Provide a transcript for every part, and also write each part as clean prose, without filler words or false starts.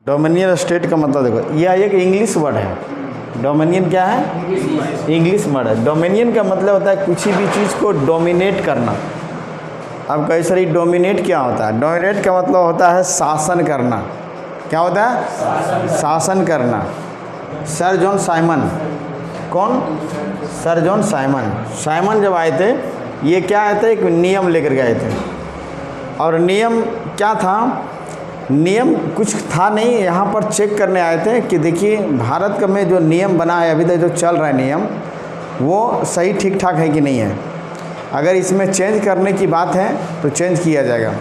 Dominion state का मतलब देखो, यह एक इंग्लिश वर्ड है। डोमिनियन क्या है? इंग्लिश वर्ड है। डोमिनियन का मतलब होता है किसी भी चीज़ को डोमिनेट करना। अब कई सारी डोमिनेट क्या होता है? डोमिनेट का मतलब होता है शासन करना। क्या होता है? शासन करना। सर जॉन साइमन, कौन? Sir John Simon. साइमन जब आए थे, ये क्या आए थे? एक नियम लेकर के आए थे। और नियम क्या था? नियम कुछ था नहीं, यहाँ पर चेक करने आए थे कि देखिए भारत का में जो नियम बना है अभी तक जो चल रहा है नियम, वो सही ठीक ठाक है कि नहीं है। अगर इसमें चेंज करने की बात है तो चेंज किया जाएगा,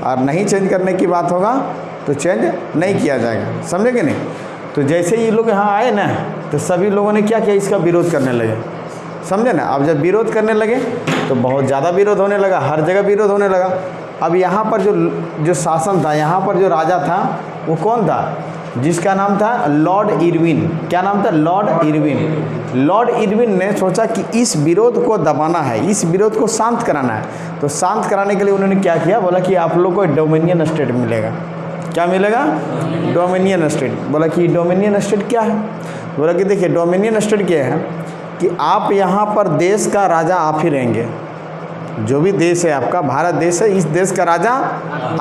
और नहीं चेंज करने की बात होगा तो चेंज नहीं किया जाएगा। समझे कि नहीं? तो जैसे ये लोग यहाँ आए ना, तो सभी लोगों ने क्या किया? इसका विरोध करने लगे। समझे ना? अब जब विरोध करने लगे तो बहुत ज़्यादा विरोध होने लगा, हर जगह विरोध होने लगा। अब यहाँ पर जो शासन था, यहाँ पर जो राजा था वो कौन था? जिसका नाम था लॉर्ड इरविन। क्या नाम था? Lord Irwin. लॉर्ड इरविन ने सोचा कि इस विरोध को दबाना है, इस विरोध को शांत कराना है। तो शांत कराने के लिए उन्होंने क्या किया? बोला कि आप लोग को डोमिनियन स्टेट मिलेगा। क्या मिलेगा? Dominion state. बोला कि डोमिनियन स्टेट क्या है? बोला कि देखिए डोमिनियन स्टेट क्या है कि आप यहाँ पर देश का राजा आप ही रहेंगे। जो भी देश है आपका, भारत देश है, इस देश का राजा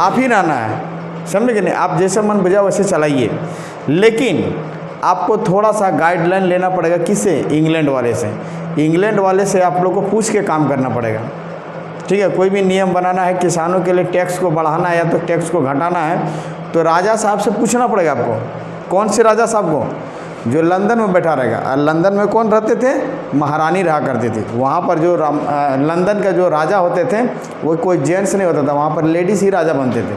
आप ही रहना है। समझे कि नहीं? आप जैसे मन बजा वैसे चलाइए, लेकिन आपको थोड़ा सा गाइडलाइन लेना पड़ेगा। किससे? इंग्लैंड वाले से। इंग्लैंड वाले से आप लोग को पूछ के काम करना पड़ेगा। ठीक है? कोई भी नियम बनाना है, किसानों के लिए टैक्स को बढ़ाना है या तो टैक्स को घटाना है, तो राजा साहब से पूछना पड़ेगा आपको। कौन से राजा साहब को? जो लंदन में बैठा रहेगा। और लंदन में कौन रहते थे? महारानी रहा करती थी। वहाँ पर जो लंदन का जो राजा होते थे वो कोई जेंट्स नहीं होता था, वहाँ पर लेडीज़ ही राजा बनते थे,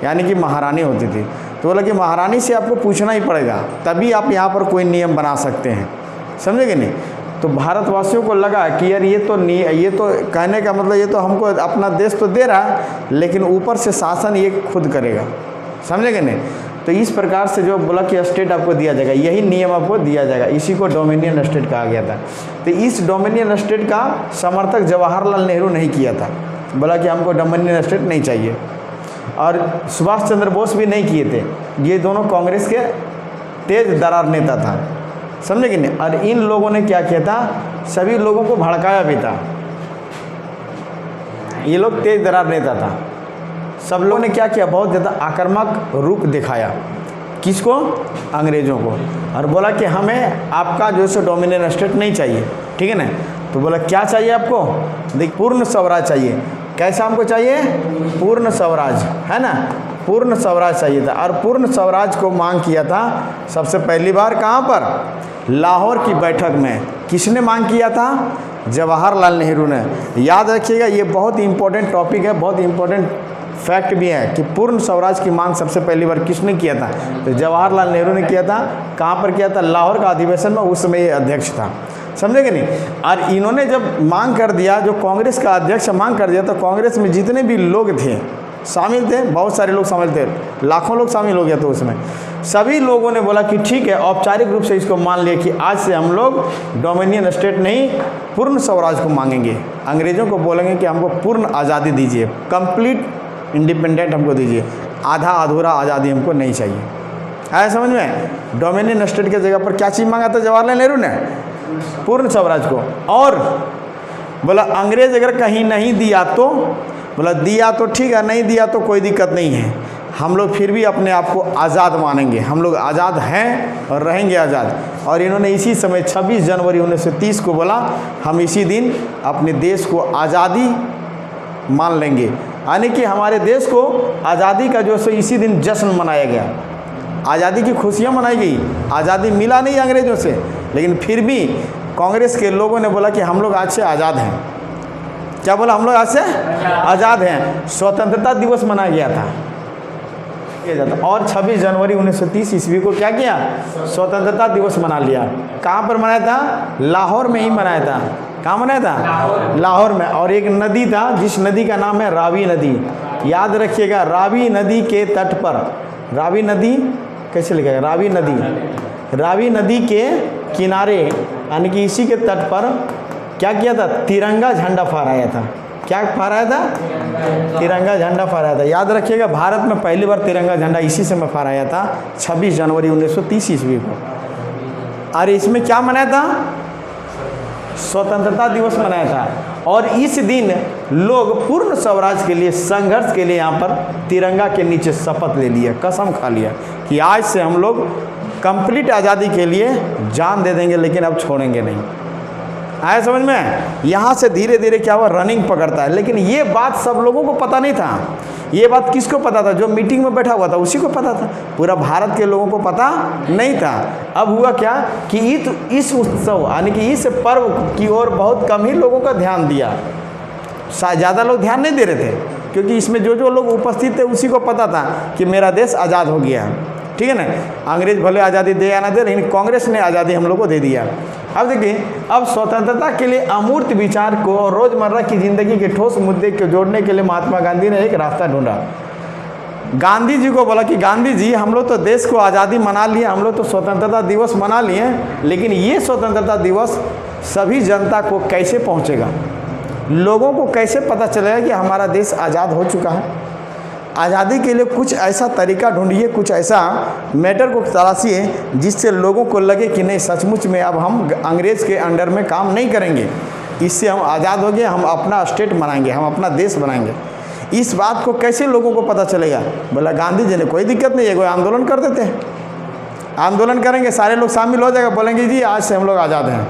यानी कि महारानी होती थी। तो बोला कि महारानी से आपको पूछना ही पड़ेगा, तभी आप यहाँ पर कोई नियम बना सकते हैं। समझे कि नहीं? तो भारतवासियों को लगा कि यार ये तो कहने का मतलब ये तो हमको अपना देश तो दे रहा है, लेकिन ऊपर से शासन ये खुद करेगा। समझे कि नहीं? तो इस प्रकार से जो बोला कि स्टेट आपको दिया जाएगा, यही नियम आपको दिया जाएगा, इसी को डोमिनियन स्टेट कहा गया था। तो इस डोमिनियन स्टेट का समर्थक जवाहरलाल नेहरू नहीं किया था। बोला कि हमको डोमिनियन स्टेट नहीं चाहिए। और सुभाष चंद्र बोस भी नहीं किए थे। ये दोनों कांग्रेस के तेज दरार नेता था। समझे कि नहीं? और इन लोगों ने क्या किया था? सभी लोगों को भड़काया भी था। ये लोग तेज दरार नेता था। सब लोगों ने क्या किया? बहुत ज़्यादा आक्रामक रूप दिखाया। किसको? अंग्रेज़ों को। और बोला कि हमें आपका जो है डोमिनियन स्टेट नहीं चाहिए। ठीक है ना? तो बोला क्या चाहिए आपको? देख, पूर्ण स्वराज चाहिए। कैसा हमको चाहिए? पूर्ण स्वराज, है ना? पूर्ण स्वराज चाहिए था। और पूर्ण स्वराज को मांग किया था सबसे पहली बार कहाँ पर? लाहौर की बैठक में। किसने मांग किया था? जवाहरलाल नेहरू ने। याद रखिएगा, ये बहुत इंपॉर्टेंट टॉपिक है, बहुत इंपॉर्टेंट फैक्ट भी है कि पूर्ण स्वराज की मांग सबसे पहली बार किसने किया था? तो जवाहरलाल नेहरू ने किया था। कहाँ पर किया था? लाहौर का अधिवेशन में। उस समय ये अध्यक्ष था। समझे कि नहीं? और इन्होंने जब मांग कर दिया, जो कांग्रेस का अध्यक्ष मांग कर दिया, तो कांग्रेस में जितने भी लोग थे शामिल थे, बहुत सारे लोग शामिल थे, लाखों लोग शामिल हो गया था उसमें। सभी लोगों ने बोला कि ठीक है, औपचारिक रूप से इसको मान लिया कि आज से हम लोग डोमिनियन स्टेट नहीं, पूर्ण स्वराज को मांगेंगे। अंग्रेज़ों को बोलेंगे कि हमको पूर्ण आज़ादी दीजिए, कंप्लीट इंडिपेंडेंट हमको दीजिए, आधा अधूरा आज़ादी हमको नहीं चाहिए। आया समझ में? डोमिनियन स्टेट की जगह पर क्या चीज़ मांगा था जवाहरलाल नेहरू ने? पूर्ण स्वराज को। और बोला अंग्रेज़ अगर कहीं नहीं दिया तो, बोला दिया तो ठीक है, नहीं दिया तो कोई दिक्कत नहीं है, हम लोग फिर भी अपने आप को आज़ाद मानेंगे, हम लोग आज़ाद हैं और रहेंगे आज़ाद। और इन्होंने इसी समय 26 जनवरी 1930 को बोला हम इसी दिन अपने देश को आज़ादी मान लेंगे, यानी कि हमारे देश को आज़ादी का जो सो इसी दिन जश्न मनाया गया, आज़ादी की खुशियाँ मनाई गई। आज़ादी मिला नहीं अंग्रेज़ों से, लेकिन फिर भी कांग्रेस के लोगों ने बोला कि हम लोग आज से आज़ाद हैं। क्या बोला? हम लोग आज से आज़ाद हैं। स्वतंत्रता दिवस मनाया गया था। और 26 जनवरी 1930 ईस्वी को क्या किया? स्वतंत्रता दिवस मना लिया। कहाँ पर मनाया था? लाहौर में ही मनाया था। कहाँ मनाया था? लाहौर में। और एक नदी था जिस नदी का नाम है रावी नदी। याद रखिएगा, रावी नदी के तट पर, रावी नदी कैसे लिखेगा? रावी नदी, रावी नदी के किनारे, यानी कि इसी के तट पर क्या किया था? तिरंगा झंडा फहराया था। क्या फहराया था? तिरंगा झंडा फहराया था। याद रखिएगा, भारत में पहली बार तिरंगा झंडा इसी समय फहराया था 26 जनवरी 1930 ईस्वी को। और इसमें क्या मनाया था? स्वतंत्रता दिवस मनाया था। और इस दिन लोग पूर्ण स्वराज के लिए, संघर्ष के लिए यहाँ पर तिरंगा के नीचे शपथ ले लिया, कसम खा लिया कि आज से हम लोग कंप्लीट आज़ादी के लिए जान दे देंगे, लेकिन अब छोड़ेंगे नहीं। आया समझ में? यहाँ से धीरे धीरे क्या हुआ, रनिंग पकड़ता है। लेकिन ये बात सब लोगों को पता नहीं था। ये बात किसको पता था? जो मीटिंग में बैठा हुआ था उसी को पता था, पूरा भारत के लोगों को पता नहीं था। अब हुआ क्या कि इस उत्सव यानी कि इस पर्व की ओर बहुत कम ही लोगों का ध्यान दिया। ज़्यादा लोग ध्यान नहीं दे रहे थे, क्योंकि इसमें जो जो लोग उपस्थित थे उसी को पता था कि मेरा देश आज़ाद हो गया। ठीक है ना? अंग्रेज भले आज़ादी दे या ना दे, लेकिन कांग्रेस ने आज़ादी हम लोग को दे दिया। अब देखिए, अब स्वतंत्रता के लिए अमूर्त विचार को और रोज़मर्रा की ज़िंदगी के ठोस मुद्दे को जोड़ने के लिए महात्मा गांधी ने एक रास्ता ढूंढा। गांधी जी को बोला कि गांधी जी, हम लोग तो देश को आज़ादी मना लिए, हम लोग तो स्वतंत्रता दिवस मना लिए, लेकिन ये स्वतंत्रता दिवस सभी जनता को कैसे पहुँचेगा? लोगों को कैसे पता चलेगा कि हमारा देश आज़ाद हो चुका है? आज़ादी के लिए कुछ ऐसा तरीका ढूंढिए, कुछ ऐसा मैटर को तलाशिए जिससे लोगों को लगे कि नहीं, सचमुच में अब हम अंग्रेज़ के अंडर में काम नहीं करेंगे, इससे हम आज़ाद हो गए, हम अपना स्टेट बनाएंगे, हम अपना देश बनाएंगे। इस बात को कैसे लोगों को पता चलेगा? बोला गांधी जी ने, कोई दिक्कत नहीं है, कोई आंदोलन कर देते हैं, आंदोलन करेंगे, सारे लोग शामिल हो जाएगा, बोलेंगे जी आज से हम लोग आज़ाद हैं।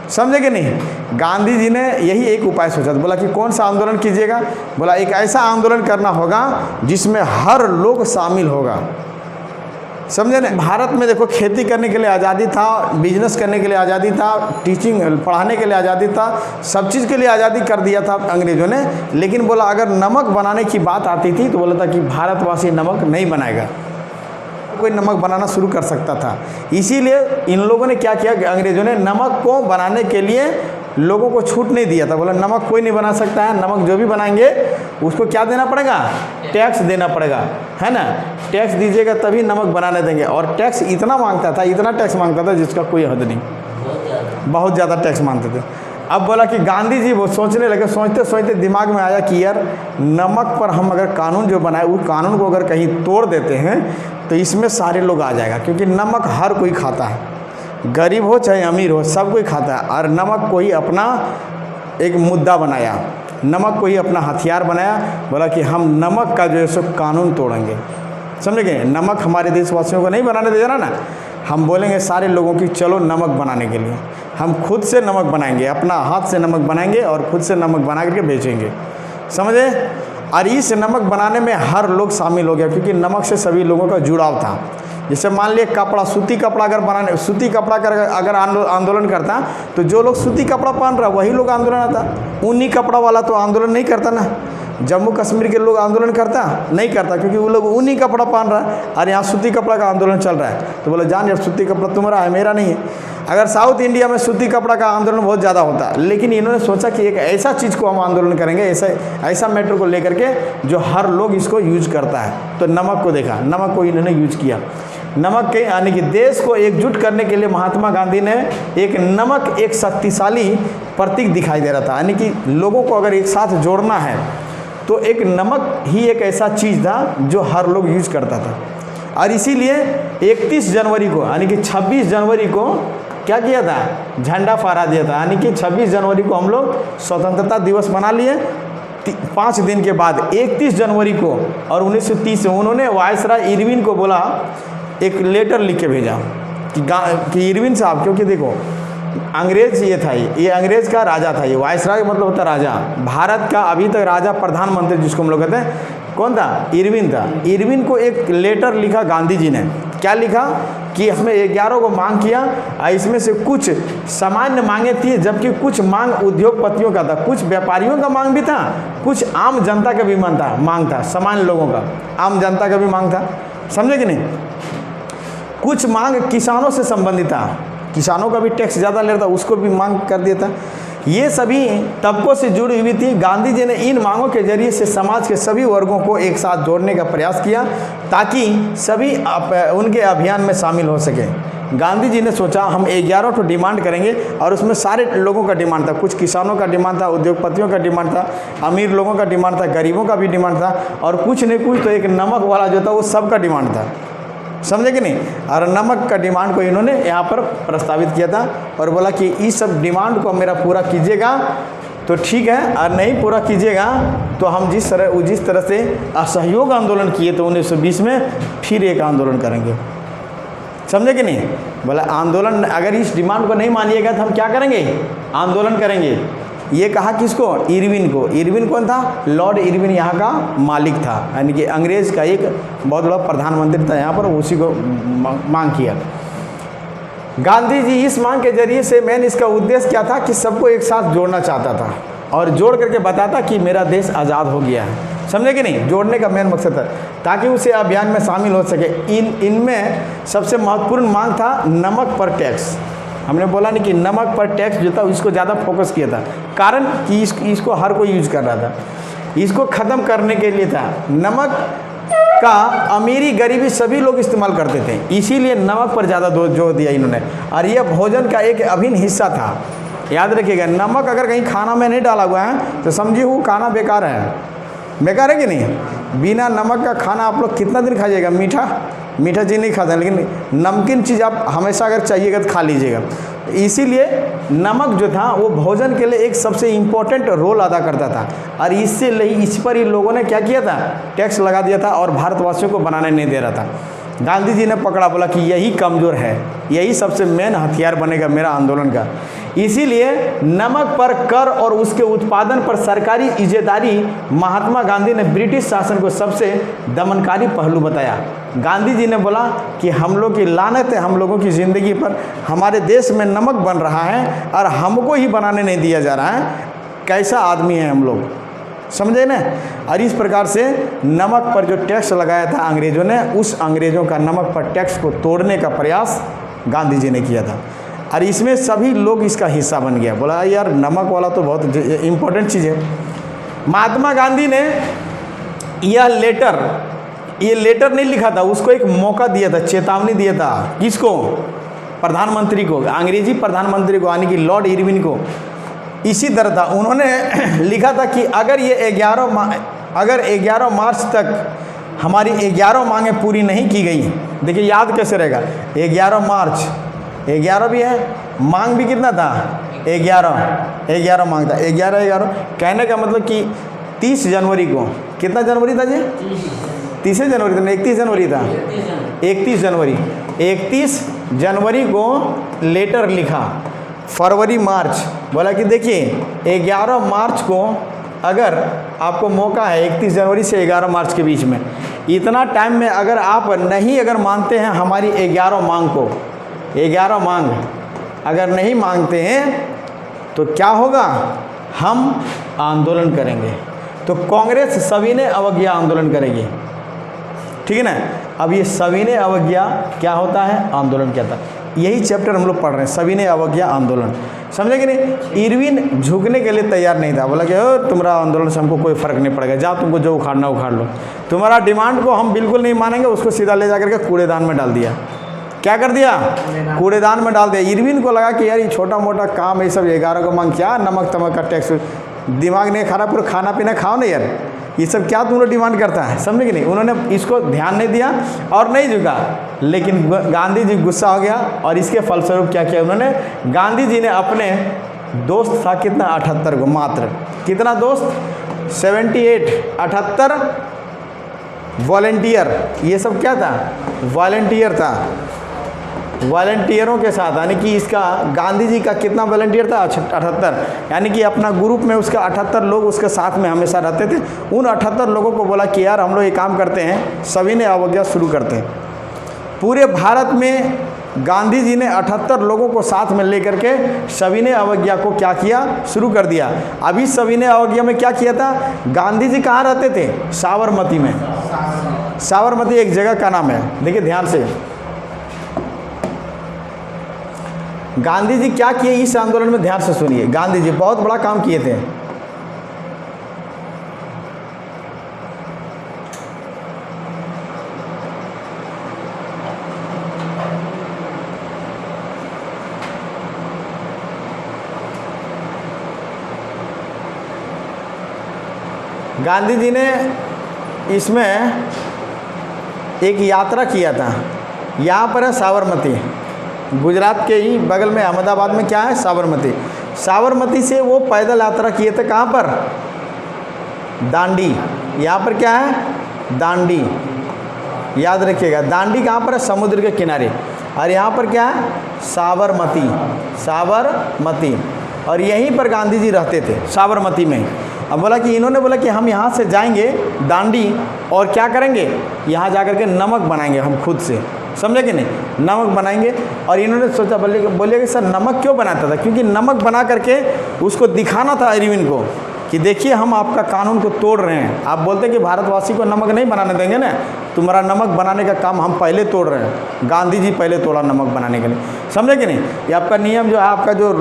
समझे कि नहीं? गांधी जी ने यही एक उपाय सोचा था। बोला कि कौन सा आंदोलन कीजिएगा? बोला एक ऐसा आंदोलन करना होगा जिसमें हर लोग शामिल होगा। समझे ना? भारत में देखो, खेती करने के लिए आज़ादी था, बिजनेस करने के लिए आज़ादी था, टीचिंग पढ़ाने के लिए आज़ादी था, सब चीज़ के लिए आज़ादी कर दिया था अंग्रेज़ों ने। लेकिन बोला अगर नमक बनाने की बात आती थी तो बोला था कि भारतवासी नमक नहीं बनाएगा, कोई नमक बनाना शुरू कर सकता था। इसीलिए इन लोगों ने क्या किया कि अंग्रेज़ों ने नमक को बनाने के लिए लोगों को छूट नहीं दिया था। बोला नमक कोई नहीं बना सकता है, नमक जो भी बनाएंगे उसको क्या देना पड़ेगा? टैक्स देना पड़ेगा, है ना? टैक्स दीजिएगा तभी नमक बनाने देंगे। और टैक्स इतना मांगता था, इतना टैक्स मांगता था जिसका कोई हद नहीं, बहुत ज़्यादा टैक्स मांगते थे। अब बोला कि गांधी जी वो सोचने लगे, सोचते सोचते दिमाग में आया कि यार नमक पर हम अगर कानून जो बनाए उस कानून को अगर कहीं तोड़ देते हैं तो इसमें सारे लोग आ जाएगा, क्योंकि नमक हर कोई खाता है, गरीब हो चाहे अमीर हो, सब कोई खाता है। और नमक को ही अपना एक मुद्दा बनाया, नमक को ही अपना हथियार बनाया। बोला कि हम नमक का जो है सो कानून तोड़ेंगे। समझ गए? नमक हमारे देशवासियों को नहीं बनाने दे ना, हम बोलेंगे सारे लोगों की चलो नमक बनाने के लिए, हम खुद से नमक बनाएंगे, अपना हाथ से नमक बनाएंगे और खुद से नमक बना करके बेचेंगे। समझे? और इस नमक बनाने में हर लोग शामिल हो गया, क्योंकि नमक से सभी लोगों का जुड़ाव था। जैसे मान लिया कपड़ा, सूती कपड़ा अगर बनाने, सूती कपड़ा अगर आंदोलन करता तो जो लोग सूती कपड़ा पहन रहा वही लोग आंदोलन आता। ऊनी कपड़ा वाला तो आंदोलन नहीं करता ना। जम्मू कश्मीर के लोग आंदोलन करता नहीं करता, क्योंकि वो लोग ऊनी कपड़ा पहन रहा है और यहाँ सूती कपड़ा का आंदोलन चल रहा है। तो बोले जान यार, सूती कपड़ा तुम्हारा है, मेरा नहीं है। अगर साउथ इंडिया में सूती कपड़ा का आंदोलन बहुत ज़्यादा होता, लेकिन इन्होंने सोचा कि एक ऐसा चीज़ को हम आंदोलन करेंगे, ऐसा मैटर को लेकर के जो हर लोग इसको यूज करता है। तो नमक को देखा, नमक को इन्होंने यूज किया। नमक के यानी कि देश को एकजुट करने के लिए महात्मा गांधी ने एक नमक एक शक्तिशाली प्रतीक दिखाई दे रहा था। यानी कि लोगों को अगर एक साथ जोड़ना है तो एक नमक ही एक ऐसा चीज़ था जो हर लोग यूज करता था। और इसीलिए 31 जनवरी को यानी कि 26 जनवरी को क्या किया था? झंडा फहरा दिया था। यानी कि 26 जनवरी को हम लोग स्वतंत्रता दिवस मना लिए। 5 दिन के बाद 31 जनवरी को और 1930 में उन्होंने वायसराय इरविन को बोला, एक लेटर लिख के भेजा कि इरविन साहब, क्योंकि देखो अंग्रेज ये था, ये अंग्रेज का राजा था, ये वायसराय मतलब होता राजा। भारत का अभी तक राजा प्रधानमंत्री जिसको हम लोग कहते हैं कौन था? इरविन था। इरविन को एक लेटर लिखा गांधी जी ने। क्या लिखा कि इसमें 11 को मांग किया, इसमें से कुछ सामान्य मांगे थी, जबकि कुछ मांग उद्योगपतियों का था, कुछ व्यापारियों का मांग भी था, कुछ आम जनता का भी मांग था, सामान्य लोगों का, आम जनता का भी मांग था। समझे कि नहीं? कुछ मांग किसानों से संबंधित था, किसानों का भी टैक्स ज़्यादा ले रहा था, उसको भी मांग कर दिया था। ये सभी तबकों से जुड़ी हुई थी। गांधी जी ने इन मांगों के जरिए से समाज के सभी वर्गों को एक साथ जोड़ने का प्रयास किया ताकि सभी उनके अभियान में शामिल हो सके। गांधी जी ने सोचा हम 11 तो डिमांड करेंगे, और उसमें सारे लोगों का डिमांड था। कुछ किसानों का डिमांड था, उद्योगपतियों का डिमांड था, अमीर लोगों का डिमांड था, गरीबों का भी डिमांड था, और कुछ नहीं कुछ तो एक नमक वाला जो था वो सबका डिमांड था, समझे कि नहीं। और नमक का डिमांड को इन्होंने यहाँ पर प्रस्तावित किया था और बोला कि इस सब डिमांड को मेरा पूरा कीजिएगा तो ठीक है, और नहीं पूरा कीजिएगा तो हम जिस तरह से असहयोग आंदोलन किए तो 1920 में फिर एक आंदोलन करेंगे, समझे कि नहीं। बोला आंदोलन अगर इस डिमांड को नहीं मानिएगा तो हम क्या करेंगे, आंदोलन करेंगे। ये कहा किसको, इरविन को। इरविन कौन था, लॉर्ड इरविन यहाँ का मालिक था, यानी कि अंग्रेज़ का एक बहुत बड़ा प्रधानमंत्री था यहाँ पर, उसी को मांग किया। गांधी जी इस मांग के जरिए से मेन इसका उद्देश्य क्या था कि सबको एक साथ जोड़ना चाहता था और जोड़ करके बताता कि मेरा देश आज़ाद हो गया है, समझे कि नहीं। जोड़ने का मेन मकसद था ताकि उसे अभियान में शामिल हो सके। इनमें सबसे महत्वपूर्ण मांग था नमक पर टैक्स। हमने बोला नहीं कि नमक पर टैक्स जो था इसको ज़्यादा फोकस किया था, कारण कि इसको हर कोई यूज कर रहा था। इसको ख़त्म करने के लिए था। नमक का अमीरी गरीबी सभी लोग इस्तेमाल करते थे, इसीलिए नमक पर ज़्यादा जोर दिया इन्होंने। और यह भोजन का एक अभिन्न हिस्सा था। याद रखिएगा, नमक अगर कहीं खाना में नहीं डाला हुआ है तो समझिए वो खाना बेकार है। बेकार है कि नहीं। बिना नमक का खाना आप लोग कितना दिन खाइएगा। मीठा चीज़ नहीं खाते, लेकिन नमकीन चीज़ आप हमेशा अगर चाहिएगा तो खा लीजिएगा। इसीलिए नमक जो था वो भोजन के लिए एक सबसे इम्पोर्टेंट रोल अदा करता था, और इस पर ही लोगों ने क्या किया था, टैक्स लगा दिया था और भारतवासियों को बनाने नहीं दे रहा था। गांधी जी ने पकड़ा, बोला कि यही कमज़ोर है, यही सबसे मेन हथियार बनेगा मेरा आंदोलन का। इसीलिए नमक पर कर और उसके उत्पादन पर सरकारी इज़्ज़तदारी महात्मा गांधी ने ब्रिटिश शासन को सबसे दमनकारी पहलू बताया। गांधी जी ने बोला कि हम लोग की लानत है हम लोगों की ज़िंदगी पर, हमारे देश में नमक बन रहा है और हमको ही बनाने नहीं दिया जा रहा है। कैसा आदमी है हम लोग, समझे ना। और इस प्रकार से नमक पर जो टैक्स लगाया था अंग्रेज़ों ने, उस अंग्रेज़ों का नमक पर टैक्स को तोड़ने का प्रयास गांधी जी ने किया था, और इसमें सभी लोग इसका हिस्सा बन गया। बोला यार नमक वाला तो बहुत इम्पोर्टेंट चीज़ है। महात्मा गांधी ने ये लेटर नहीं लिखा था, उसको एक मौका दिया था, चेतावनी दिया था। किसको, प्रधानमंत्री को, अंग्रेजी प्रधानमंत्री को, यानी कि लॉर्ड इरविन को। इसी तरह था, उन्होंने लिखा था कि अगर ये 11 मार्च तक हमारी 11 मांगें पूरी नहीं की गई, देखिए याद कैसे रहेगा, 11 मार्च, 11 भी है, मांग भी कितना था, 11 मांग था, 11 कहने का मतलब कि 30 जनवरी को, कितना जनवरी था जी, 30 जनवरी था, 31 जनवरी था, 31 जनवरी को लेटर लिखा। फरवरी मार्च, बोला कि देखिए 11 मार्च को अगर आपको मौका है, 31 जनवरी से 11 मार्च के बीच में, इतना टाइम में अगर आप अगर मानते हैं हमारी 11 मांग को, 11 मांग अगर नहीं मांगते हैं तो क्या होगा, हम आंदोलन करेंगे। तो कांग्रेस सविनय अवज्ञा आंदोलन करेगी, ठीक है ना। अब ये सविनय अवज्ञा क्या होता है, आंदोलन क्या था, यही चैप्टर हम लोग पढ़ रहे हैं, सविनय अवज्ञा आंदोलन, समझे कि नहीं। इरविन झुकने के लिए तैयार नहीं था, बोला कि तुम्हारा आंदोलन से हमको कोई फ़र्क नहीं पड़ेगा, जा तुमको जो उखाड़ना उखाड़ लो, तुम्हारा डिमांड को हम बिल्कुल नहीं मानेंगे। उसको सीधा ले जा करके कूड़ेदान में डाल दिया। क्या कर दिया, कूड़ेदान में डाल दिया। इरविन को लगा कि यार ये छोटा मोटा काम, ये सब 11 को मांग, क्या नमक तमक का टैक्स, दिमाग नहीं खराब, पूरा खाना पीना खाओ ना यार, ये सब क्या तुम लोग डिमांड करता है, समझे कि नहीं। उन्होंने इसको ध्यान नहीं दिया और नहीं झुका, लेकिन गांधी जी गुस्सा हो गया और इसके फलस्वरूप क्या किया उन्होंने, गांधी जी ने अपने दोस्त था कितना, 78 को, मात्र कितना दोस्त, 78, 78 वॉलेंटियर, ये सब क्या था, वॉलेंटियर था। वॉलेंटियरों के साथ, यानी कि इसका गांधी जी का कितना वॉलेंटियर था, 78, यानी कि अपना ग्रुप में उसका 78 लोग उसके साथ में हमेशा रहते थे। उन 78 लोगों को बोला कि यार हम लोग ये काम करते हैं, सविनय अवज्ञा शुरू करते हैं। पूरे भारत में गांधी जी ने 78 लोगों को साथ में लेकर के सविनय अवज्ञा को क्या किया, शुरू कर दिया। अभी सविनय अवज्ञा में क्या किया था, गांधी जी कहाँ रहते थे, साबरमती में। साबरमती एक जगह का नाम है, देखिए ध्यान से। गांधी जी क्या किए इस आंदोलन में, ध्यान से सुनिए। गांधी जी बहुत बड़ा काम किए थे। गांधी जी ने इसमें एक यात्रा किया था। यहाँ पर है साबरमती, गुजरात के ही बगल में अहमदाबाद में क्या है, साबरमती। साबरमती से वो पैदल यात्रा किए थे, कहाँ पर, दांडी। यहाँ पर क्या है, दांडी, याद रखिएगा। दांडी कहाँ पर है, समुद्र के किनारे। और यहाँ पर क्या है, साबरमती, साबरमती। और यहीं पर गांधी जी रहते थे, साबरमती में। अब बोला कि इन्होंने बोला कि हम यहाँ से जाएंगे दांडी और क्या करेंगे, यहाँ जा कर के नमक बनाएंगे हम खुद से, समझे कि नहीं, नमक बनाएंगे। और इन्होंने सोचा, बोले कि सर नमक क्यों बनाता था, क्योंकि नमक बना करके उसको दिखाना था अरविंद को कि देखिए हम आपका कानून को तोड़ रहे हैं। आप बोलते कि भारतवासी को नमक नहीं बनाने देंगे ना, तुम्हारा नमक बनाने का काम हम पहले तोड़ रहे हैं। गांधी जी पहले तोड़ा नमक बनाने के लिए, समझे कि नहीं। ये आपका नियम जो है, आपका जो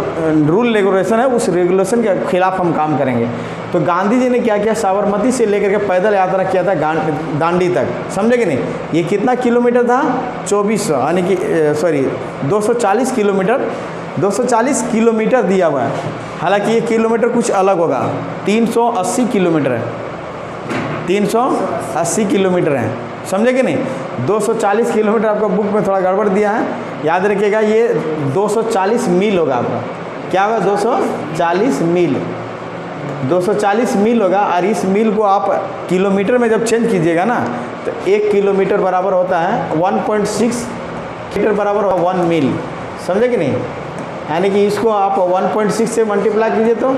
रूल रेगुलेशन है, उस रेगुलेशन के खिलाफ हम काम करेंगे। तो गांधी जी ने क्या किया, साबरमती से लेकर के पैदल यात्रा किया था दांडी तक, समझे कि नहीं। ये कितना किलोमीटर था, 2400 यानी कि 240 किलोमीटर, 240 किलोमीटर दिया हुआ है। हालांकि ये किलोमीटर कुछ अलग होगा, 380 किलोमीटर है, 380 किलोमीटर है, समझे कि नहीं। 240 किलोमीटर आपका बुक में थोड़ा गड़बड़ दिया है, याद रखिएगा। ये 240 मील होगा आपका, क्या होगा, 240 मील, 240 मील होगा। और इस मील को आप किलोमीटर में जब चेंज कीजिएगा ना, तो 1 किलोमीटर बराबर होता है 1.6 मीटर बराबर 1 मील, समझे कि नहीं। यानी कि इसको आप 1.6 से मल्टीप्लाई कीजिए तो